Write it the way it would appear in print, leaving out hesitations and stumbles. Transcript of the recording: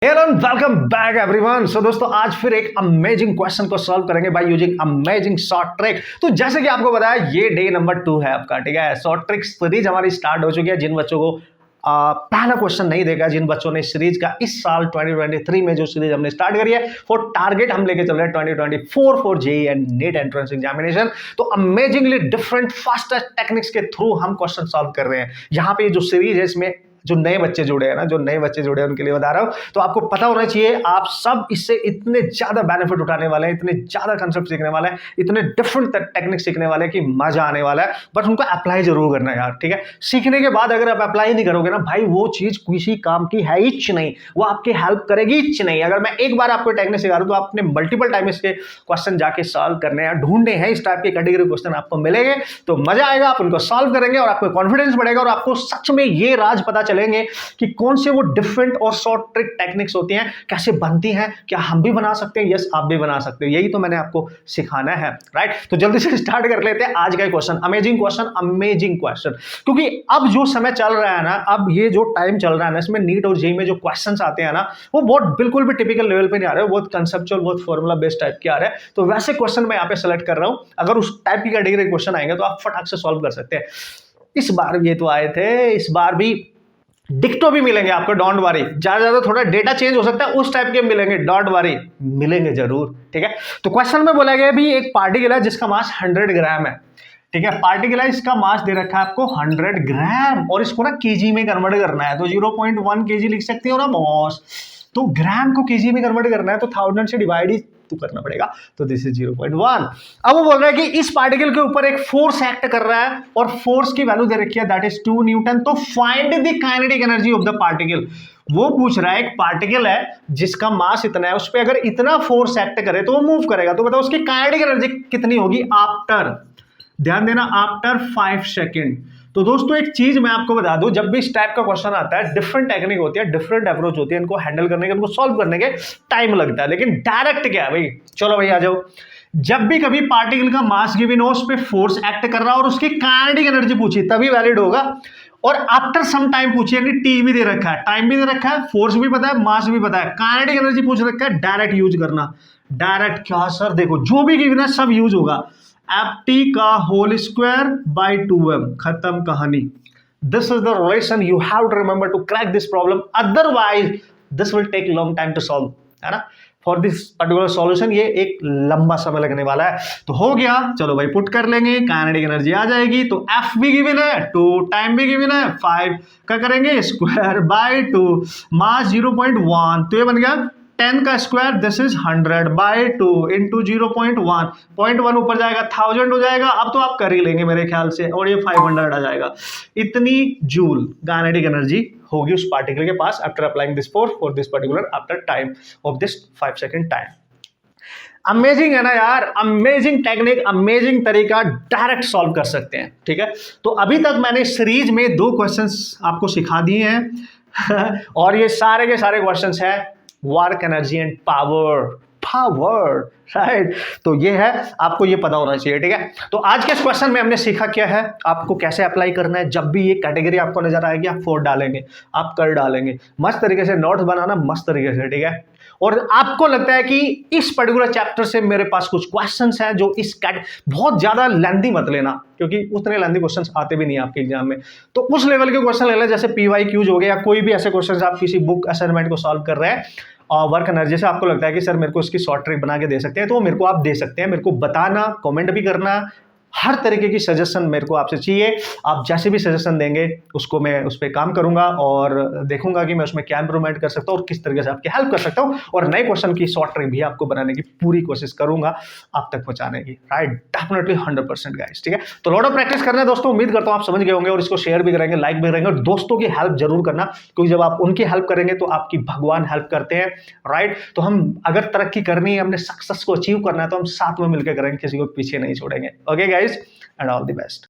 Hello and welcome back everyone. So दोस्तों आज फिर एक अमेजिंग क्वेश्चन को सॉल्व करेंगे by using amazing short trick. तो जैसे कि आपको बताया ये डे नंबर 2 है आपका, ठीक है। शॉर्ट ट्रिक सीरीज हमारी स्टार्ट हो चुकी है। जिन बच्चों को पहला क्वेश्चन नहीं देखा, जिन बच्चों ने सीरीज का इस साल 2023 में जो सीरीज हमने स्टार्ट करी है फॉर टारगेट हम लेके चल रहे हैं 2024 for JEE and NEET entrance examination. तो अमेजिंगली डिफरेंट फास्टेस्ट टेक्निक्स के थ्रू हम क्वेश्चन सॉल्व कर रहे हैं। यहाँ पे जो सीरीज है इसमें जो नए बच्चे जुड़े हैं ना, जो नए बच्चे जुड़े हैं उनके लिए बता रहा हूं। तो आपको पता होना चाहिए आप सब इससे इतने ज्यादा बेनिफिट उठाने वाले हैं, इतने ज्यादा कंसेप्ट सीखने वाले हैं, इतने डिफरेंट टेक्निक सीखने वाले हैं कि मजा आने वाला है। बट उनको अप्लाई जरूर करना है यार, ठीक है। सीखने के बाद अगर आप अप्लाई नहीं करोगे ना भाई, वो चीज किसी काम की है ही नहीं, वो आपकी हेल्प करेगी ही नहीं। अगर मैं एक बार आपको टेक्निक सिखा रहा हूं तो आपने मल्टीपल टाइम इसके क्वेश्चन जाके सॉल्व करने हैं, ढूंढने हैं। इस टाइप के कैटेगरी क्वेश्चन आपको मिलेंगे तो मजा आएगा, आप उनको सॉल्व करेंगे और आपको कॉन्फिडेंस बढ़ेगा और आपको सच में ये राज पता चलेंगे कि कौन से वो डिफरेंट और शॉर्ट ट्रिक टेक्निक्स होती हैं, कैसे बनती हैं, क्या हम भी बना सकते हैं। यस, आप भी बना सकते हो। यही तो मैंने आपको सिखाना है, राइट। तो जल्दी से स्टार्ट कर लेते हैं आज का क्वेश्चन। अमेजिंग क्वेश्चन, क्योंकि अब जो समय चल रहा है ना, अब ये जो टाइम चल रहा है ना, इसमें नीट और जेईई में जो क्वेश्चंस आते हैं ना, वो बहुत बिल्कुल भी टिपिकल लेवल पे नहीं आ रहे, बहुत कंसेप्चुअल, बहुत फॉर्मूला बेस्ड टाइप के आ रहे हैं। तो वैसे क्वेश्चन मैं यहाँ पे सेलेक्ट कर रहा हूं। अगर उस टाइप की कैटेगरी क्वेश्चन आएंगे तो आप फटाक से सॉल्व कर सकते हैं। इस बार ये तो आए थे, इस बार भी डिक्टो भी मिलेंगे आपको, डोंट वरी। ज्यादा थोड़ा डेटा चेंज हो सकता है, उस टाइप के मिलेंगे, डोंट वरी, मिलेंगे जरूर, ठीक है। तो क्वेश्चन में बोला गया भी एक पार्टिकल है जिसका मास 100 ग्राम है, ठीक है। पार्टिकल है, इसका मास दे रखा है आपको 100 ग्राम और इसको ना केजी में कन्वर्ट करना है। तो 0.1 केजी लिख सकते हो ना बॉस। तो ग्राम को केजी में कन्वर्ट करना है तो 1000 से डिवाइड ही तो करना पड़ेगा। तो दिस इज 0.1। अब वो बोल रहा है कि इस पार्टिकल के ऊपर एक फोर्स एक्ट कर रहा है और फोर्स की वैल्यू दे रखी है दैट इज 2 न्यूटन। तो find the kinetic energy of the particle. वो पूछ रहा है, एक पार्टिकल है जिसका मास इतना है, उस पर अगर इतना फोर्स एक्ट करे तो वो मूव करेगा। तो बताओ उसकी काइनेटिक एनर्जी कितनी होगी आफ्टर, ध्यान देना, आफ्टर 5 सेकेंड। तो दोस्तों एक चीज मैं आपको बता दूं, जब भी इस टाइप का क्वेश्चन आता है, डिफरेंट टेक्निक होती है, डिफरेंट अप्रोच होती है, इनको हैंडल करने के, इनको सॉल्व करने के टाइम लगता है। लेकिन डायरेक्ट क्या है भाई, चलो भाई आ जाओ। जब भी कभी पार्टिकल का मास गिवन हो, उस पर फोर्स एक्ट कर रहा हो और उसकी काइनेटिक एनर्जी पूछी तभी वैलिड होगा। और आफ्टर सम टाइम पूछी, यानी टी भी दे रखा है, टाइम भी दे रखा है, फोर्स भी पता है, मास भी पता है, काइनेटिक एनर्जी पूछ रखा है, डायरेक्ट यूज करना। डायरेक्ट क्या सर, देखो जो भी गिवन है सब यूज होगा। ft का होल स्क्वायर बाई 2m, खत्म कहानी। This is the relation you have to remember to crack this problem, otherwise this will take long time to solve, है ना। फॉर दिस पर्टिकुलर सॉल्यूशन ये एक लंबा समय लगने वाला है। तो हो गया, चलो भाई पुट कर लेंगे, काइनेटिक एनर्जी आ जाएगी। तो f भी गिवन है, 2 टाइम भी गिवन है, 5 का करेंगे स्क्वायर बाय 2, मास 0.1, तो ये बन गया 10 का square, this is 100 by 2 into 0.1, 0.1 ऊपर जाएगा 1000 हो जाएगा। अब तो आप कर ही लेंगे मेरे ख्याल से, और ये 500 आ जाएगा। इतनी जूल काइनेटिक एनर्जी होगी उस पार्टिकल के पास after applying this force for this particular after time of this 5 second time. Amazing है ना यार, अमेजिंग टेक्निक, अमेजिंग तरीका, डायरेक्ट सॉल्व कर सकते हैं, ठीक है। तो अभी तक मैंने सीरीज में 2 क्वेश्चंस आपको सिखा दिए हैं और ये सारे के सारे क्वेश्चंस हैं work, energy and power, right. तो ये है, आपको ये पता होना चाहिए, ठीक है। तो आज के इस क्वेश्चन में हमने सीखा क्या है, आपको कैसे अप्लाई करना है। जब भी ये कैटेगरी आपको नजर आएगी आप 4 डालेंगे, आप कर डालेंगे, मस्त तरीके से नोट्स बनाना, मस्त तरीके से, ठीक है। और आपको लगता है कि इस पर्टिकुलर चैप्टर से मेरे पास कुछ क्वेश्चंस हैं जो इस बहुत ज्यादा लेंथी मत लेना, क्योंकि उतने लेंथी क्वेश्चंस आते भी नहीं आपके एग्जाम में। तो उस लेवल के क्वेश्चन ले लें, जैसे PYQs हो गए या कोई भी ऐसे क्वेश्चन आप किसी बुक असाइनमेंट को सॉल्व कर रहे हैं और वर्क एनर्जी से आपको लगता है कि सर मेरे को इसकी शॉर्ट ट्रिक बना के दे सकते हैं, तो वो मेरे को आप दे सकते हैं। मेरे को बताना, कमेंट भी करना, हर तरीके की सजेशन मेरे को आपसे चाहिए। आप जैसे भी सजेशन देंगे उसको मैं उस पर काम करूंगा और देखूंगा कि मैं उसमें क्या इंप्रूवमेंट कर सकता हूँ और किस तरीके से आपकी हेल्प कर सकता हूँ। और नए क्वेश्चन की शॉर्ट ट्रिक भी आपको बनाने की पूरी कोशिश करूंगा आप तक पहुंचाने की, राइट। डेफिनेटली 100% गाइस, ठीक है। तो लॉट ऑफ प्रैक्टिस करना है दोस्तों। उम्मीद करता हूँ आप समझ गए होंगे और इसको शेयर भी करेंगे, लाइक भी करेंगे और दोस्तों की हेल्प जरूर करना, क्योंकि जब आप उनकी हेल्प करेंगे तो आपकी भगवान हेल्प करते हैं, राइट। तो हम अगर तरक्की करनी है, हमने सक्सेस को अचीव करना है, तो हम साथ में मिलकर करेंगे, किसी को पीछे नहीं छोड़ेंगे। Okay guys, and all the best.